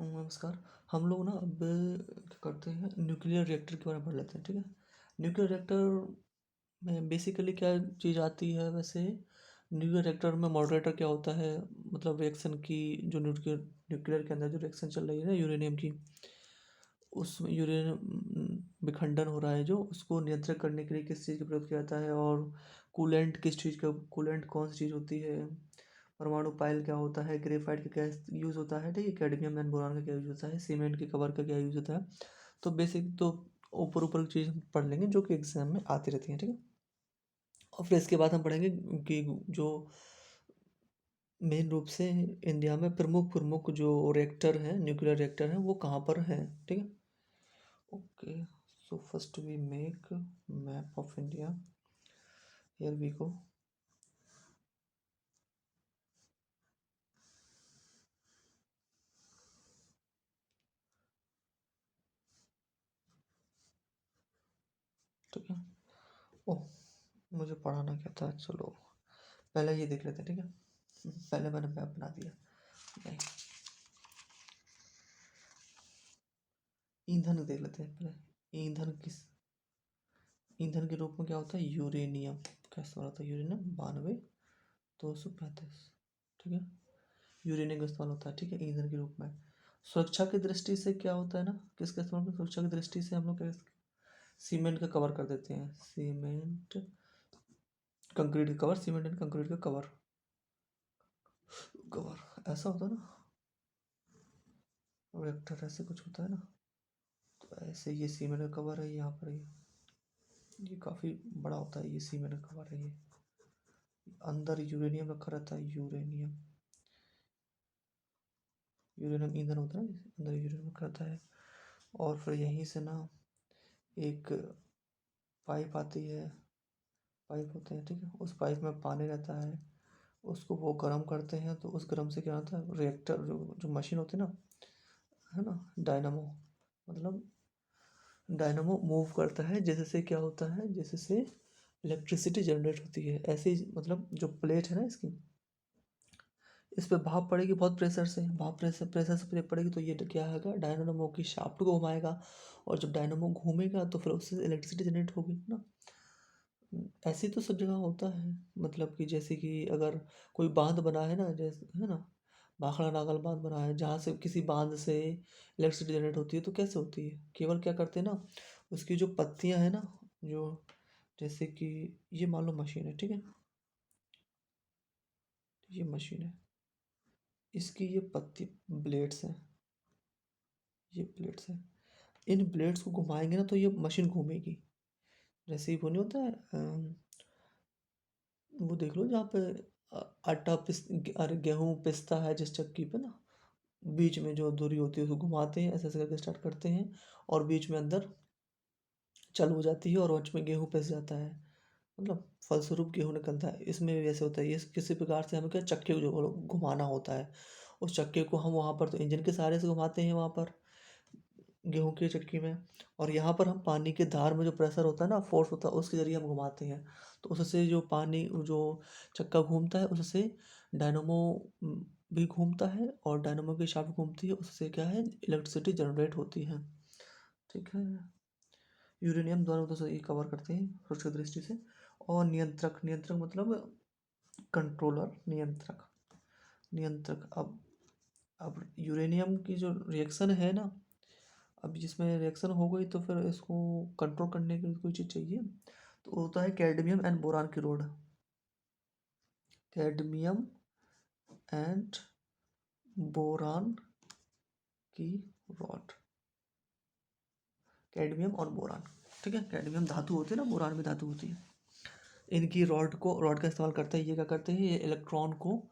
नमस्कार। हम लोग ना अब क्या करते हैं, न्यूक्लियर रिएक्टर के बारे में पढ़ लेते हैं, ठीक है। न्यूक्लियर रिएक्टर में बेसिकली क्या चीज़ आती है वैसे। न्यूक्लियर रिएक्टर में मॉडरेटर क्या होता है, मतलब रिएक्शन की, जो न्यूक्लियर न्यूक्लियर के अंदर जो रिएक्शन चल रही है ना यूरेनियम की, उस यूरेनियम विखंडन हो रहा है जो, उसको नियंत्रित करने के लिए किस चीज़ का प्रयोग किया जाता है, और कूलेंट किस चीज़ का, कूलेंट कौन सी चीज़ होती है, परमाणु पाइल क्या होता है, ग्रेफाइट का क्या यूज़ होता है, ठीक है, कैडमियम एंड बोरान का क्या यूज़ होता है, सीमेंट के कवर का क्या यूज़ होता है। तो बेसिक तो ऊपर ऊपर की चीज़ हम पढ़ लेंगे जो कि एग्जाम में आती रहती हैं, ठीक है। और फिर इसके बाद हम पढ़ेंगे कि जो मेन रूप से इंडिया में प्रमुख प्रमुख जो रिएक्टर हैं, न्यूक्लियर रिएक्टर हैं, वो कहाँ पर हैं, ठीक है। Okay, so first we make map of India. Here we go. ठीक है। ओह, मुझे पढ़ाना क्या था, चलो पहले ये देख लेते हैं, ठीक है। पहले मैंने मैप बना दिया। नहीं, ईंधन देख लेते हैं पहले। ईंधन के रूप में क्या होता है, यूरेनियम। कैसे बना था, यूरेनियम 92,235, ठीक है। यूरेनियम का इस्तेमाल होता है, ठीक है, ईंधन के रूप में। सुरक्षा की दृष्टि से क्या होता है ना, किसका इस्तेमाल में, सुरक्षा की दृष्टि से हम लोग क्या, सीमेंट का कवर कर देते हैं, सीमेंट कंक्रीट का कवर, सीमेंट एंड कंक्रीट का कवर। कवर ऐसा होता है ना, रिएक्टर ऐसे कुछ होता है ना। तो ऐसे ये सीमेंट का कवर है, यहाँ पर ये काफ़ी बड़ा होता है, ये सीमेंट का कवर है। ये अंदर यूरेनियम रखा रहता है, यूरेनियम यूरेनियम ईंधन होता है, अंदर यूरेनियम रखा रहता है। और फिर यहीं से ना एक पाइप आती है, पाइप होते हैं, ठीक है, उस पाइप में पानी रहता है, उसको वो गर्म करते हैं, तो उस गर्म से क्या होता है, रिएक्टर जो मशीन होती है ना, है ना, डायनामो, मतलब डायनामो मूव करता है, जैसे से क्या होता है, जैसे से इलेक्ट्रिसिटी जनरेट होती है, ऐसे ही मतलब जो प्लेट है ना इसकी, इस पे भाप पड़ेगी, बहुत प्रेशर से, भाप प्रेशर से प्लेट पड़ेगी, तो ये क्या होगा, डायनामो की शाफ्ट को घुमाएगा, और जब डायनामो घूमेगा तो फिर उससे इलेक्ट्रिसिटी जनरेट होगी ना। ऐसे ही तो सब जगह होता है, मतलब कि जैसे कि अगर कोई बांध बना है ना, जैसे है ना, भाखड़ा नागल बांध बना है, जहाँ से किसी बांध से इलेक्ट्रिसिटी जनरेट होती है, तो कैसे होती है, केवल क्या करते हैं ना, उसकी जो पत्तियां है ना, जो, जैसे कि ये मान लो मशीन है, ठीक है, ये मशीन है, इसकी ये पत्ती ब्लेड्स हैं, ये ब्लेड्स हैं, इन ब्लेड्स को घुमाएंगे ना तो ये मशीन घूमेगी। जैसे ही वो नहीं होता है, वो देख लो जहाँ पे आटा अरे गेहूँ पिसता है जिस चक्की पे ना, बीच में जो दूरी होती है उसको घुमाते हैं, ऐसे ऐसे करके स्टार्ट करते हैं, और बीच में अंदर चालू हो जाती है, और वंच में गेहूँ पिस जाता है, मतलब फलस्वरूप गेहूँ निकलता है। इसमें भी वैसे होता है, ये किसी प्रकार से हमें क्या, चक्के को जो घुमाना होता है, उस चक्के को हम वहाँ पर तो इंजन के सहारे से घुमाते हैं वहाँ पर, गेहूँ की चक्की में, और यहाँ पर हम पानी के धार में जो प्रेशर होता है ना, फोर्स होता है, उसके जरिए हम घुमाते हैं। तो उससे जो पानी, जो चक्का घूमता है, उससे डायनामो भी घूमता है, और डायनामो की शाफ्ट घूमती है, उससे क्या है, इलेक्ट्रिसिटी जनरेट होती है, ठीक है। यूरेनियम दोनों तो ये कवर करते हैं सुरक्षा दृष्टि से। और नियंत्रक, नियंत्रक मतलब कंट्रोलर, नियंत्रक, नियंत्रक। अब यूरेनियम की जो रिएक्शन है ना, अब जिसमें रिएक्शन हो गई तो फिर इसको कंट्रोल करने के लिए कोई चीज़ चाहिए, तो होता है कैडमियम एंड बोरान की रोड, कैडमियम एंड बोरान की रॉड, कैडमियम और बोरान, ठीक है, कैडमियम धातु होती है ना, बोरान भी धातु होती है। इनकी रॉड का इस्तेमाल करते हैं, ये क्या करते हैं, ये इलेक्ट्रॉन को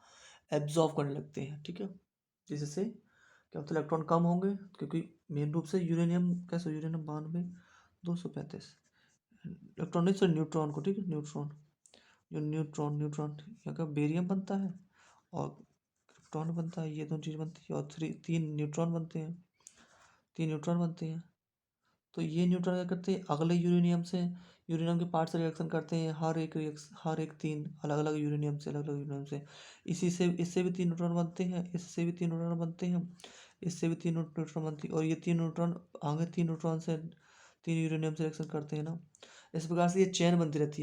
एब्जॉर्व करने लगते हैं, ठीक है, जिससे क्या होता है, इलेक्ट्रॉन कम होंगे, क्योंकि मेन रूप से यूरेनियम कैसे, यूरेनियम 92,235 इलेक्ट्रॉन नहीं, सर न्यूट्रॉन को, ठीक है, न्यूट्रॉन, जो न्यूट्रॉन न्यूट्रॉन यहाँ का बेरियम बनता है, और क्रिप्टॉन बनता है, ये दोनों चीज़ बनती है, और तीन न्यूट्रॉन बनते हैं, तीन न्यूट्रॉन बनते हैं, तो ये न्यूट्रॉन क्या करते हैं, अगले यूरेनियम के पार्ट से रिएक्शन करते हैं, हर एक तीन अलग अलग यूरेनियम से। इसी से इससे भी तीन न्यूट्रॉन बनते हैं, इससे भी तीन न्यूट्रॉन बनते हैं, इससे भी तीन न्यूट्रॉन बनती है, और ये तीन न्यूट्रॉन आगे तीन न्यूट्रॉन से तीन यूरेनियम से रिएक्शन करते हैं ना। इस प्रकार से ये चेन बनती रहती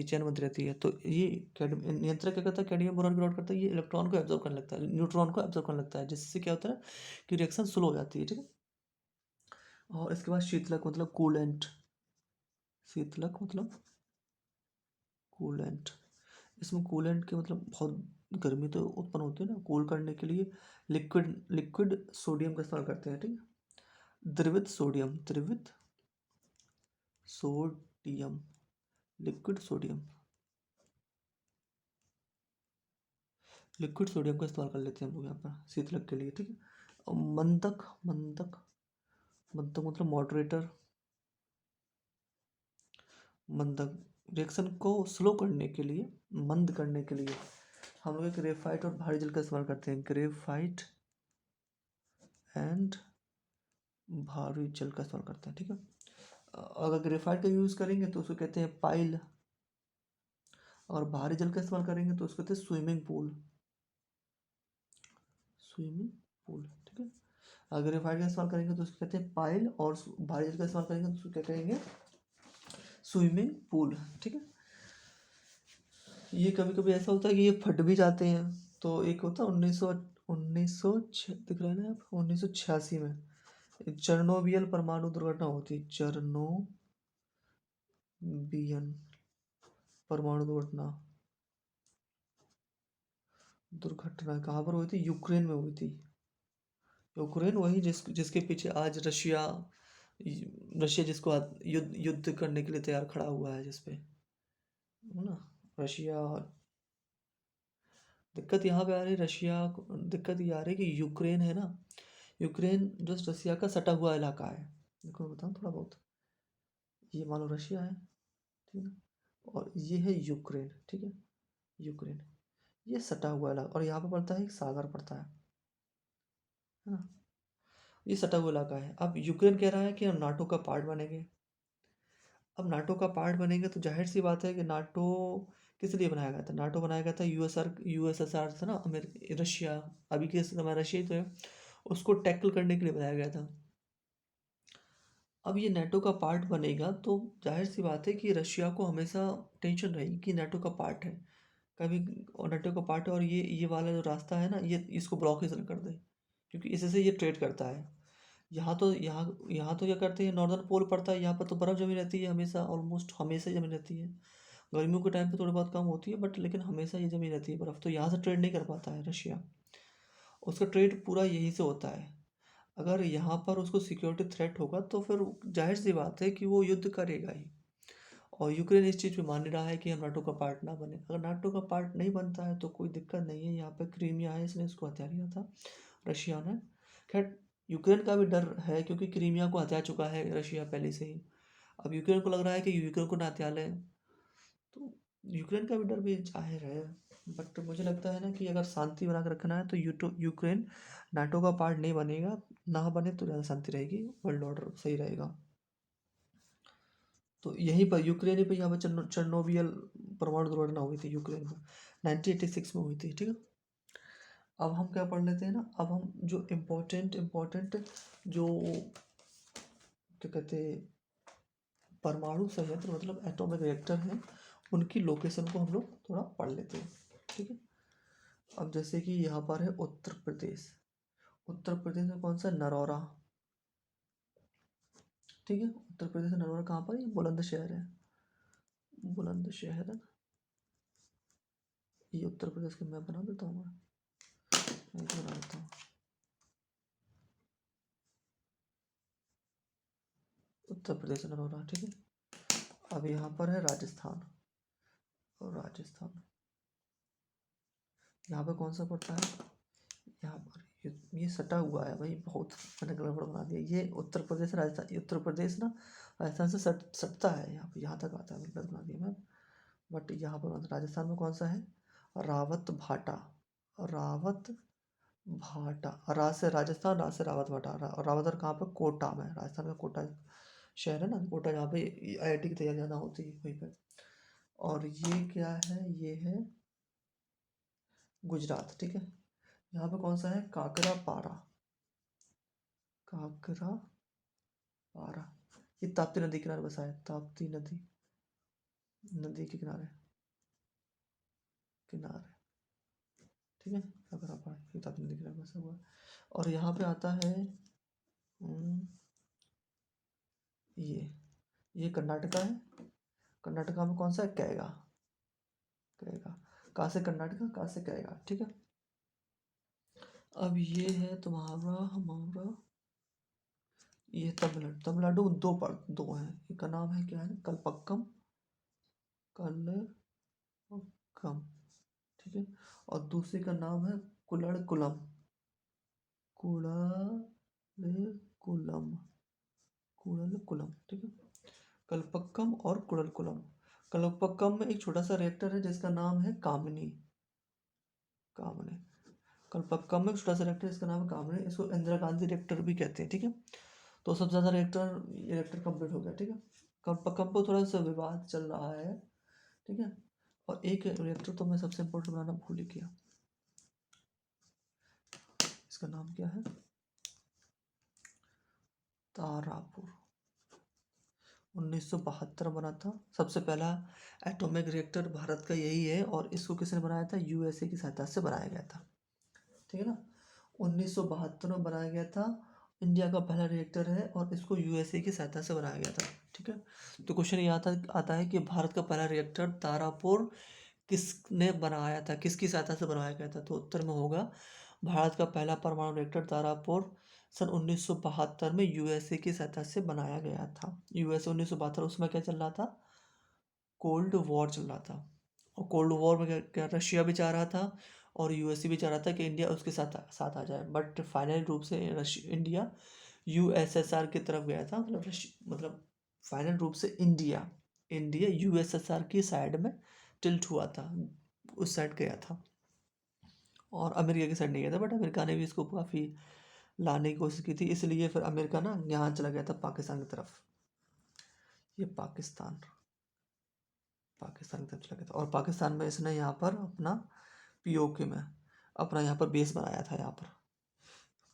है। तो ये नियंत्रक क्या करता है, कैडमियम बोरॉन विरोध करता है, ये इलेक्ट्रॉन को एब्जॉर्ब करने लगता है, न्यूट्रॉन को एब्जॉर्ब करने लगता है, जिससे क्या होता है कि रिएक्शन स्लो हो जाती है, ठीक है। और इसके बाद शीतलक मतलब कूलेंट, शीतलक मतलब कूलेंट। इसमें कूलेंट के मतलब बहुत गर्मी तो उत्पन्न होती है ना, कूल करने के लिए लिक्विड सोडियम का इस्तेमाल करते हैं, ठीक है। द्रवित sodium, liquid sodium, liquid sodium का इस्तेमाल कर लेते हैं हम लोग यहाँ पर शीतलक के लिए, ठीक है। और मंदक मतलब मॉडरेटर, मंदक रिएक्शन को स्लो करने के लिए, मंद करने के लिए हम लोग ग्रेफाइट और भारी जल का इस्तेमाल करते हैं, ग्रेफाइट एंड भारी जल का इस्तेमाल करते हैं, ठीक है। अगर ग्रेफाइट का यूज़ करेंगे तो उसको कहते हैं पाइल, और भारी जल का इस्तेमाल करेंगे तो उसको कहते हैं स्विमिंग पूल, ठीक है। अगर ग्रेफाइट का इस्तेमाल करेंगे तो उसको कहते हैं पाइल, और भारी जल का इस्तेमाल करेंगे तो उसको क्या कहेंगे, स्विमिंग पूल, ठीक है। ये कभी कभी ऐसा होता है कि ये फट भी जाते हैं। तो एक होता है 1900 दिख रहा है ना आप, 1986 में चेरनोबियल परमाणु दुर्घटना होती, चेरनोबियल परमाणु दुर्घटना कहाँ पर हुई थी, यूक्रेन में हुई थी। यूक्रेन वही जिसके पीछे आज रशिया जिसको युद्ध करने के लिए तैयार खड़ा हुआ है, जिसपे है ना रशिया। दिक्कत यहाँ पे आ रही है, दिक्कत ये आ रही है कि यूक्रेन है ना, यूक्रेन जो रसिया का सटा हुआ इलाका है। देखो मैं बताऊँ थोड़ा बहुत, ये मान लो रशिया है, ठीक है, और ये है यूक्रेन, ठीक है। यूक्रेन ये सटा हुआ इलाका, और यहाँ पे पड़ता है एक सागर पड़ता है ना, ये सटा हुआ इलाका है। अब यूक्रेन कह रहा है कि हम नाटो का पार्ट बनेंगे। अब नाटो का पार्ट बनेंगे तो जाहिर सी बात है कि नाटो किस लिए बनाया गया था, नाटो बनाया गया था यूएसएसआर था ना, रशिया, अभी के समय रशिया ही तो है, उसको टैकल करने के लिए बनाया गया था। अब ये नाटो का पार्ट बनेगा तो जाहिर सी बात है कि रशिया को हमेशा टेंशन रहेगी कि नाटो का पार्ट है, कभी और नाटो का पार्ट है, और ये वाला जो रास्ता है ना, ये इसको ब्लॉकेज न कर दे, क्योंकि इससे ये ट्रेड करता है। यहाँ तो क्या करते हैं, नॉर्दर्न पोल पड़ता है, यहाँ पर तो बर्फ़ जमी रहती है हमेशा, ऑलमोस्ट हमेशा जमी रहती है। गर्मियों के टाइम पे थोड़ी बहुत कम होती है, बट लेकिन हमेशा ये जमी रहती है बर्फ़, तो यहाँ से ट्रेड नहीं कर पाता है रशिया, उसका ट्रेड पूरा यहीं से होता है। अगर यहाँ पर उसको सिक्योरिटी थ्रेट होगा तो फिर जाहिर सी बात है कि वो युद्ध करेगा ही। और यूक्रेन इस चीज़ पे मान ही रहा है कि हम नाटो का पार्ट ना बने। अगर नाटो का पार्ट नहीं बनता है तो कोई दिक्कत नहीं है, यहाँ पे क्रीमिया है, इसने इसको हथिया लिया था रशिया ने। खैर यूक्रेन का भी डर है, क्योंकि क्रीमिया को हथिया चुका है रशिया पहले से ही। अब यूक्रेन को लग रहा है कि यूक्रेन को ना हथिया लें, तो यूक्रेन का भी डर भी जाहिर है। बट मुझे लगता है ना कि अगर शांति बना के रखना है तो यूक्रेन नाटो का पार्ट नहीं बनेगा, ना बने तो ज़्यादा शांति रहेगी, वर्ल्ड ऑर्डर सही रहेगा। तो यहीं पर यूक्रेन ही पे यहाँ पर चेरनोबियल परमाणु दुर्घटना हुई थी यूक्रेन में, 1986 में हुई थी, ठीक है। अब हम क्या पढ़ लेते हैं ना, अब हम जो इम्पोर्टेंट जो क्या कहते हैं परमाणु संयंत्र मतलब एटॉमिक रिएक्टर हैं, उनकी लोकेशन को हम लोग थोड़ा पढ़ लेते हैं, ठीक है। अब जैसे कि यहाँ पर है उत्तर प्रदेश में कौन सा, नरौरा, ठीक है। उत्तर प्रदेश में नरौरा कहाँ पर है, बुलंदशहर है, बुलंदशहर है। ये उत्तर प्रदेश का मैप बना देता हूँ मैं बना देता हूँ। उत्तर प्रदेश में नरौरा, ठीक है। अब यहाँ पर है राजस्थान, और राजस्थान यहाँ पर कौन सा पड़ता है, यहाँ पर ये सटा हुआ है भाई, बहुत मैंने गड़बड़ बना दिया। ये उत्तर प्रदेश राजस्थान, ये उत्तर प्रदेश ना राजस्थान से सटता है, यहाँ पे यहाँ तक आता है, मैंने गलत बना दिया मैं। बट यहाँ पर राजस्थान में कौन सा है, रावत भाटा, रावत भाटा, रा से राजस्थान, रा से रावत भाटा, रावत कहाँ पर, कोटा में, राजस्थान का कोटा शहर है ना कोटा, जहाँ पे IIT की तैयारी ज़्यादा होती है वहीं पे। और ये क्या है, ये है गुजरात, ठीक है। यहाँ पे कौन सा है, काकरा पारा, काकरा पारा। ये ताप्ती नदी किनारे बसा है, ताप्ती नदी, नदी के किनारे, किनारे, ठीक है। काकरा पारा ये ताप्ती नदी के किनारे बसा हुआ है। और यहाँ पे आता है ये कर्नाटका है। कर्नाटका में कौन सा है, कैगा, कैगा। कहाँ से कर्नाटका, कहाँ से कैगा, ठीक है। अब ये है तुम्हारा हमारा, ये तमिलनाडु, तमिलनाडु दो पर दो हैं। एक का नाम है क्या है, कलपक्कम, कलपक्कम, ठीक है। और दूसरे का नाम है कुलड़ कुलम, कुलम, ठीक है। कलपक्कम और कुलम। कलपक्कम में एक छोटा सा रिएक्टर है जिसका नाम है कामिनी, कामने। कलपक्कम में एक छोटा सा रिएक्टर इसका नाम है कामने, इसको इंदिरा गांधी रिएक्टर भी कहते हैं, ठीक है। तो सबसे ज़्यादा रिएक्टर कंप्लीट हो गया, ठीक है। कलपक्कम पर थोड़ा सा विवाद चल रहा है, ठीक है। और एक रिएक्टर तो मैं सबसे इम्पोर्टेंट बनाना भूल ही गया, इसका नाम क्या है, तारापुर, 1972 बना था। सबसे पहला एटॉमिक रिएक्टर भारत का यही है, और इसको किसने बनाया था, USA की सहायता से बनाया गया था, ठीक है ना। 1972 में बनाया गया था, इंडिया का पहला रिएक्टर है, और इसको USA की सहायता से बनाया गया था, ठीक है। तो क्वेश्चन ये आता है कि भारत का पहला रिएक्टर तारापुर किसने बनाया था, किसकी सहायता से बनाया गया था। तो उत्तर में होगा भारत का पहला परमाणु रिएक्टर तारापुर सन 1972 में USA की सहायता से बनाया गया था। USA 1972, उसमें क्या चल रहा था, कोल्ड वॉर चल रहा था। और कोल्ड वॉर में क्या क्या रशिया भी चाह रहा था और USA भी चाह रहा था कि इंडिया उसके साथ साथ आ जाए, बट फाइनल रूप से इंडिया USSR की तरफ गया था, मतलब फाइनल रूप से इंडिया इंडिया USSR की साइड में टिल्ट हुआ था, उस साइड गया था, और अमेरिका की साइड नहीं गया था। बट अमेरिका ने भी इसको काफ़ी लाने की कोशिश की थी, इसलिए फिर अमेरिका ना यहाँ चला गया था पाकिस्तान की तरफ। ये पाकिस्तान पाकिस्तान की तरफ चला गया था, और पाकिस्तान में इसने यहाँ पर अपना POK में अपना यहाँ पर बेस बनाया था। यहाँ पर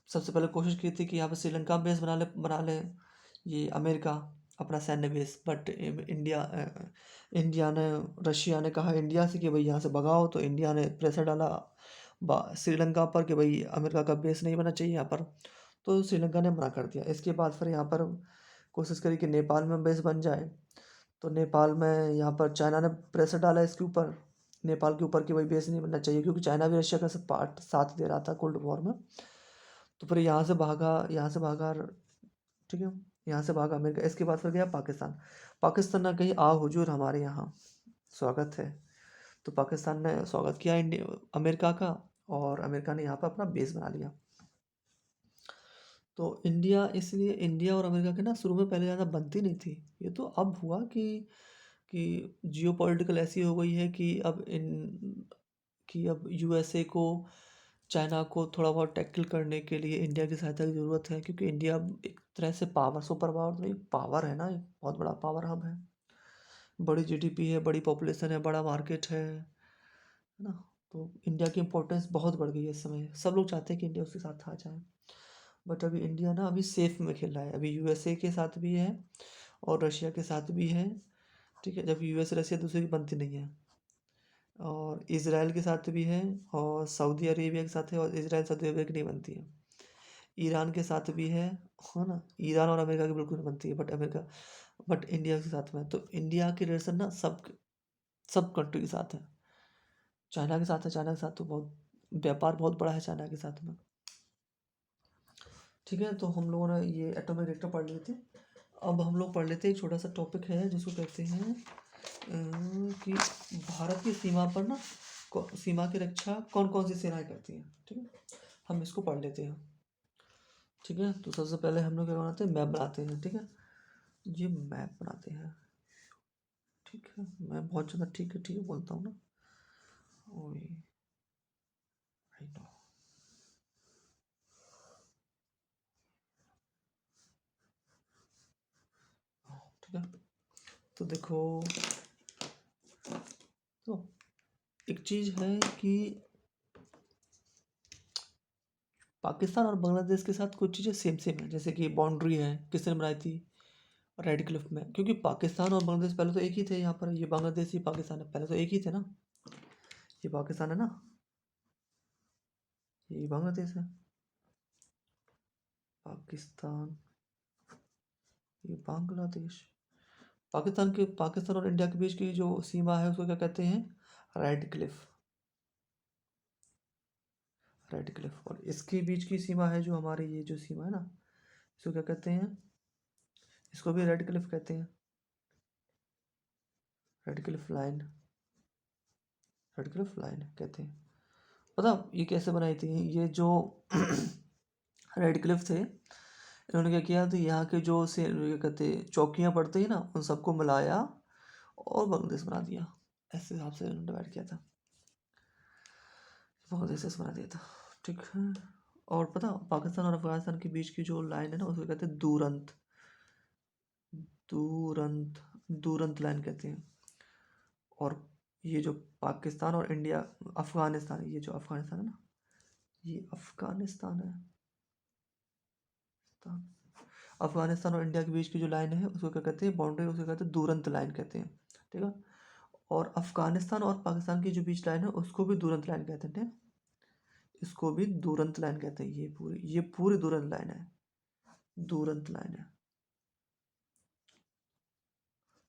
सबसे पहले कोशिश की थी कि यहाँ पर श्रीलंका में बेस बना ले ये अमेरिका अपना सैन्य बेस, बट इंडिया ने, रशिया ने कहा इंडिया से कि भाई यहाँ से भगाओ, तो इंडिया ने प्रेशर डाला श्रीलंका पर कि भाई अमेरिका का बेस नहीं बनना चाहिए यहाँ पर, तो श्रीलंका ने मना कर दिया। इसके बाद फिर यहाँ पर कोशिश करी कि नेपाल में बेस बन जाए, तो नेपाल में यहाँ पर चाइना ने प्रेशर डाला इसके ऊपर, नेपाल के ऊपर कि भाई बेस नहीं बनना चाहिए, क्योंकि चाइना भी रशिया का साथ दे रहा था कोल्ड वॉर में। तो फिर यहाँ से भागा, ठीक है, यहाँ से भागा अमेरिका। इसके बाद फिर गया पाकिस्तान। पाकिस्तान ना कहीं आ हुजूर हमारे यहाँ स्वागत है, तो पाकिस्तान ने स्वागत किया अमेरिका का, और अमेरिका ने यहाँ पर अपना बेस बना लिया। तो इसलिए इंडिया और अमेरिका के ना शुरू में पहले ज़्यादा बनती नहीं थी, ये तो अब हुआ कि जियो पॉलिटिकल ऐसी हो गई है कि अब USA को, चाइना को थोड़ा बहुत टैकल करने के लिए इंडिया की सहायता की ज़रूरत है, क्योंकि इंडिया एक तरह से सुपर पावर तो नहीं, पावर है ना, एक बहुत बड़ा पावर हब है, बड़ी GDP है, बड़ी पॉपुलेशन है, बड़ा मार्केट है ना। तो इंडिया की इम्पोर्टेंस बहुत बढ़ गई है इस समय, सब लोग चाहते हैं कि इंडिया उसके साथ आ जाए। बट अभी इंडिया ना अभी सेफ में खेल रहा है, अभी USA के साथ भी है और रशिया के साथ भी है, ठीक है। जब US रशिया दूसरे की बनती नहीं है, और इसराइल के साथ भी है, और सऊदी अरेबिया के साथ है, और इसराइल सऊदी अरेबिया की नहीं बनती है। ईरान के साथ भी है ना, ईरान और अमेरिका की बिल्कुल नहीं बनती है, बट इंडिया के साथ में, तो इंडिया की रिलेशन ना सब कंट्री के साथ है। चाइना के साथ है, चाइना के साथ तो बहुत व्यापार बहुत बड़ा है चाइना के साथ में, ठीक है। तो हम लोगों ने ये एटॉमिक रिएक्टर पढ़ लिए थे। अब हम लोग पढ़ लेते हैं एक छोटा सा टॉपिक है जिसको कहते हैं कि भारत की सीमा पर ना सीमा की रक्षा कौन कौन सी सेनाएं करती हैं, ठीक है। हम इसको पढ़ लेते हैं, ठीक है। तो सबसे पहले हम लोग क्या बनाते हैं, मैप बनाते हैं, ठीक है। ये मैप बनाते हैं, ठीक है। मैं बहुत ज़्यादा ठीक है बोलता हूँ ना, ओए आई नो। तो देखो, तो एक चीज़ है कि पाकिस्तान और बांग्लादेश के साथ कुछ चीज़ें सेम सेम है, जैसे कि बाउंड्री है किसने बनाई थी, रेड क्लिफ में, क्योंकि पाकिस्तान और बांग्लादेश पहले तो एक ही थे यहाँ पर, ये बांग्लादेश ये पाकिस्तान है, पहले तो एक ही थे ना, ये पाकिस्तान है ना, ये बांग्लादेश है, पाकिस्तान ये बांग्लादेश। पाकिस्तान और इंडिया के बीच की जो सीमा है उसको क्या कहते हैं, रेड क्लिफ, रेड क्लिफ। और इसके बीच की सीमा है जो हमारी ये जो सीमा है ना, इसको क्या कहते हैं, इसको भी रेड क्लिफ कहते हैं, red Cliff line, red Cliff line कहते हैं। पता ये कैसे बनाई थी, ये जो रेड क्लिफ थे, इन्होंने क्या किया, तो यहाँ के जो से क्या कहते चौकियाँ पड़ती है ना, उन सबको मिलाया और बांग्लादेश बना दिया, ऐसे हिसाब से इन्होंने डिवाइड किया था, बांग्लादेश ऐसे बना दिया था, ठीक है। और पता पाकिस्तान और अफगानिस्तान के बीच की जो लाइन है ना, उसको कहते हैं दूरंत, दूरंत, दूरंत लाइन कहते हैं। और ये जो पाकिस्तान और इंडिया, अफगानिस्तान, ये जो अफगानिस्तान है ना, ये अफगानिस्तान है, अफगानिस्तान और इंडिया के बीच की जो लाइन है उसको क्या कहते हैं, बाउंड्री, उसको कहते हैं दूरंत लाइन कहते हैं, ठीक है। और अफगानिस्तान और पाकिस्तान की जो बीच लाइन है उसको भी दूरंत लाइन कहते हैं, इसको भी दूरंत लाइन कहते हैं, ये पूरी दूरंत लाइन है, दूरंत लाइन है,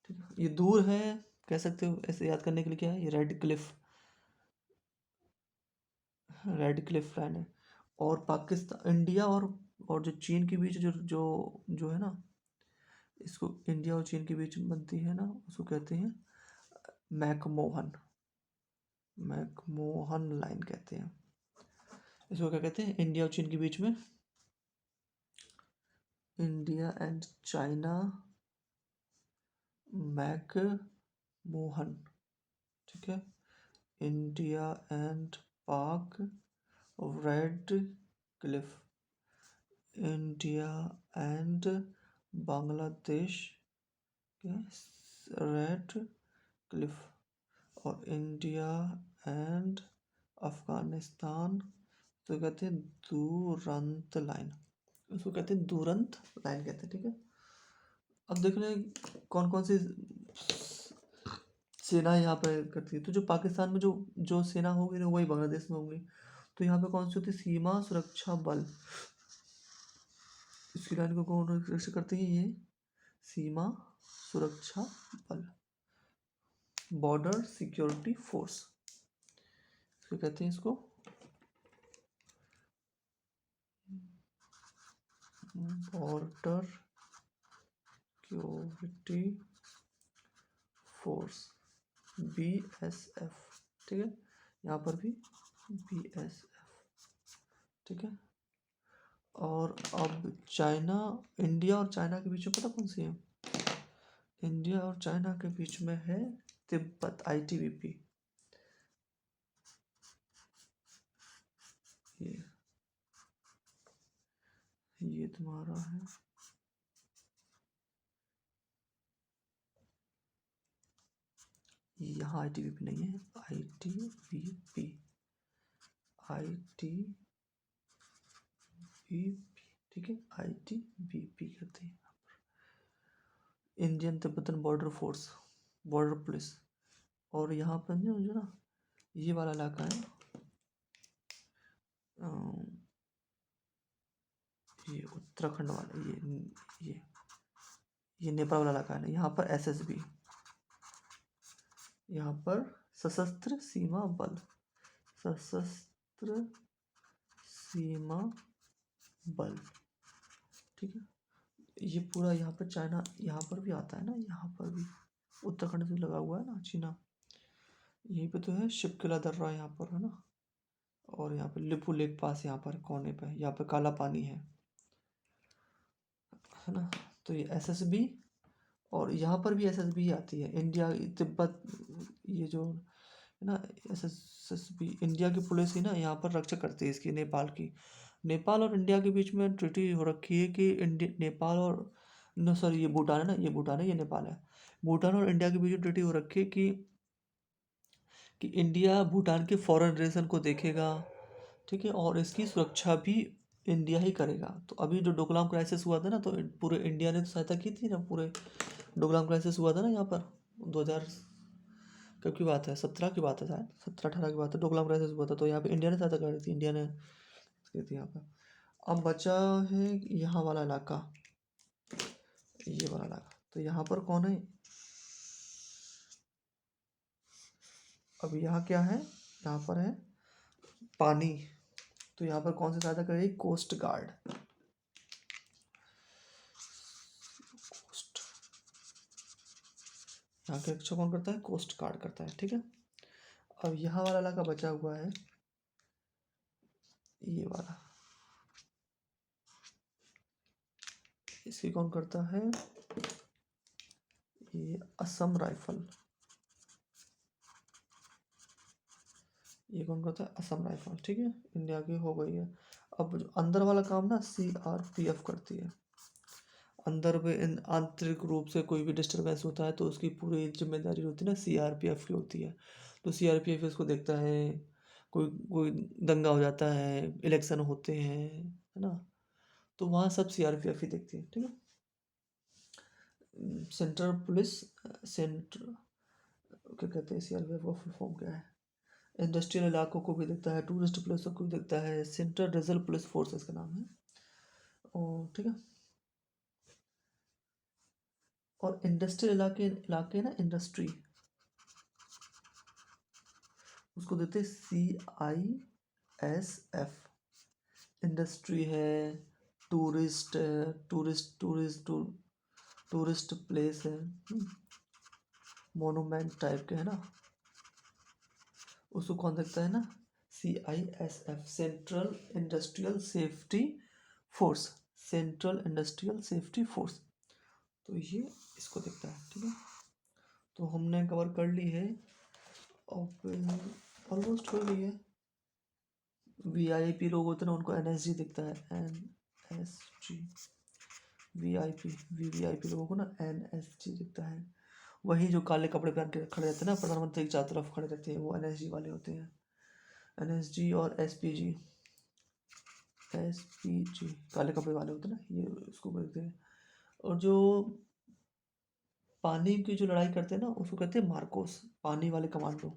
ठीक है। ये दूर है, कह सकते हो ऐसे याद करने के लिए, क्या है ये, red Cliff, red Cliff line है। और पाकिस्तान, इंडिया और जो चीन के बीच जो जो जो है ना, इसको इंडिया और चीन के बीच में बनती है ना, उसको कहते हैं मैकमोहन, मैकमोहन लाइन कहते हैं, इसको क्या कहते हैं, इंडिया और चीन के बीच में, इंडिया एंड चाइना मैकमोहन, ठीक है। इंडिया एंड पाक red Cliff, India and Bangladesh red Cliff, और इंडिया एंड अफगानिस्तान तो कहते हैं दूरंत लाइन, उसको कहते हैं दूरंत लाइन कहते हैं, ठीक है। अब देख रहे हैं कौन कौन सी सेना यहाँ पर करती है, तो जो पाकिस्तान में जो जो सेना होगी ना वही बांग्लादेश में होगी, तो यहाँ पे कौन सी होती है, सीमा सुरक्षा बल, इसकी लाइन को कौन रक्षा करते हैं, ये सीमा सुरक्षा बल, बॉर्डर सिक्योरिटी फोर्स, इसको कहते हैं, इसको बॉर्डर सिक्योरिटी फोर्स, BSF, ठीक है, यहाँ पर भी BSF, ठीक है। और अब चाइना, इंडिया और चाइना के बीच में पता कौन सी है, इंडिया और चाइना के बीच में है तिब्बत, ITBP, ये तुम्हारा है, यहाँ ITBP नहीं है, ITBP, ठीक है, ITBP कहते हैं, Indian Tibetan border force, border police. और यहाँ पर जो जो ना ये वाला इलाका है, ये उत्तराखंड वाला, ये नेपाल वाला इलाका है ना, यहाँ पर SSB, यहाँ पर सशस्त्र सीमा बल, सशस्त्र सीमा बल, ठीक है। ये पूरा यहाँ पर चाइना, यहाँ पर भी आता है ना, यहाँ पर भी उत्तराखंड से लगा हुआ है ना चीना, यहीं पे तो है शिवकिला दर्रा यहाँ पर है ना, और यहाँ पे लिपू लेक पास, यहाँ पर कोने पे, यहाँ पे काला पानी है ना। तो ये SSB, और यहाँ पर भी SSB आती है, इंडिया तिब्बत, ये जो है ना SSB, इंडिया की पुलिस ही ना यहाँ पर रक्षा करती है इसकी, नेपाल की, नेपाल और इंडिया के बीच में ट्रीटी हो रखी है कि नेपाल और, नो सॉरी, ये भूटान है ना, ये भूटान है, ये नेपाल है, भूटान और इंडिया के बीच में ट्रीटी हो रखी है कि इंडिया भूटान के फॉरेन रिलेशन को देखेगा, ठीक है, और इसकी सुरक्षा भी इंडिया ही करेगा। तो अभी जो डोकलाम क्राइसिस हुआ था ना, तो पूरे इंडिया ने तो सहायता की थी ना, पूरे डोकलाम क्राइसिस हुआ था ना यहाँ पर 2000 कब की बात है, 17 की बात है शायद, 17-18 की बात है, डोकलाम क्राइसिस हुआ था। तो यहाँ पे इंडिया ने सहायता करी थी, इंडिया ने की थी यहाँ पर। अब बचा है यहाँ वाला इलाका, ये वाला इलाका। तो यहाँ पर कौन है, अब यहाँ क्या है, यहाँ पर है पानी। तो यहाँ पर कौन सी सहायता करेगी, कोस्ट गार्ड। कोस्ट, यहाँ की रक्षा कौन करता है, कोस्ट गार्ड करता है, ठीक है। अब यहाँ वाला इलाका बचा हुआ है, ये वाला, इसकी कौन करता है, ये असम राइफल, ये कौन करता है, असम राइफल, ठीक है। इंडिया की हो गई है। अब जो अंदर वाला काम ना CRPF करती है। अंदर में आंतरिक रूप से कोई भी डिस्टरबेंस होता है तो उसकी पूरी जिम्मेदारी होती है ना CRPF की होती है। तो CRPF इसको देखता है, कोई कोई दंगा हो जाता है, इलेक्शन होते हैं, है ना, तो वहाँ सब CRPF ही देखती है, ठीक है। सेंट्रल पुलिस, सेंटर क्या कहते हैं, CRPF का फुल फॉर्म क्या है, इंडस्ट्रियल इलाकों को भी देखता है, टूरिस्ट प्लेसों को भी देखता है, सेंट्रल रिजर्व पुलिस फोर्स इसका नाम है, और ठीक है। और इंडस्ट्रियल इलाके इलाके ना, इंडस्ट्री, उसको देते हैं CISF। इंडस्ट्री है, टूरिस्ट है, टूरिस्ट प्लेस है, मोनूमेंट टाइप के है ना, उसको कौन देखता है ना, CISF, central industrial safety force, central industrial safety force. तो ये इसको देखता है, ठीक है। तो हमने कवर कर ली है, ऑलमोस्ट हो गई है। VIP लोग होते हैं ना, उनको NSG दिखता है, NSG, VVIP लोगों को ना NSG दिखता है। वही जो काले कपड़े पहन के खड़े रहते हैं ना, प्रधानमंत्री की चारों तरफ खड़े रहते हैं, वो NSG वाले होते हैं। NSG और SPG, काले कपड़े वाले होते हैं ना, ये उसको बोलते हैं। और जो पानी की जो लड़ाई करते हैं ना, उसको कहते हैं मार्कोस, पानी वाले कमांडो,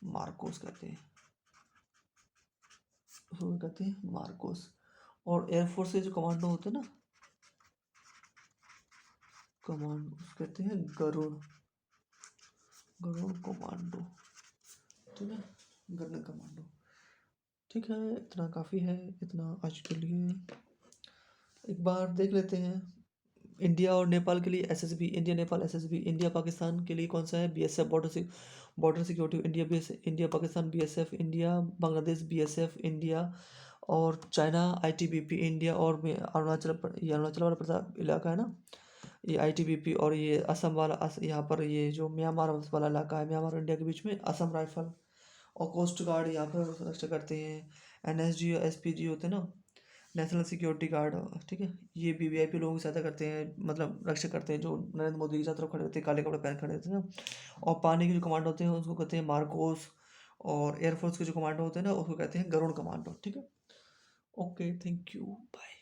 मार्कोस कहते हैं, उसको कहते हैं मार्कोस। और एयरफोर्स के जो कमांडो होते हैं ना, कमांडो कहते हैं गरुड़, गरुड़ कमांडो, ठीक है, गरुड़ कमांडो। ठीक है, इतना काफ़ी है, इतना आज के लिए। एक बार देख लेते हैं, इंडिया और नेपाल के लिए SSB, India Nepal SSB, India Pakistan के लिए कौन सा है, BSF, border security, India Pakistan BSF, India Bangladesh BSF, India और चाइना ITBP, इंडिया और ये अरुणाचल वाला इलाका है ना, ये ITBP, और ये असम वाला यहाँ पर ये जो म्यांमार वाला इलाका है, म्यांमार और इंडिया के बीच में असम राइफल, और कोस्ट गार्ड यहाँ पर रक्षा करते हैं। NSG और SPG होते हैं ना, नेशनल सिक्योरिटी गार्ड, ठीक है, ये भी VIP लोगों की सहायता करते हैं, मतलब रक्षा करते हैं, जो नरेंद्र मोदी की तरफ खड़े रहते हैं, काले कपड़े पहन खड़े रहते हैं ना। और पानी के जो कमांडो होते हैं उसको कहते हैं मार्कोस, और एयरफोर्स के जो कमांडो होते हैं ना उसको कहते हैं गरुड़ कमांडो, ठीक है। Okay, thank you, bye.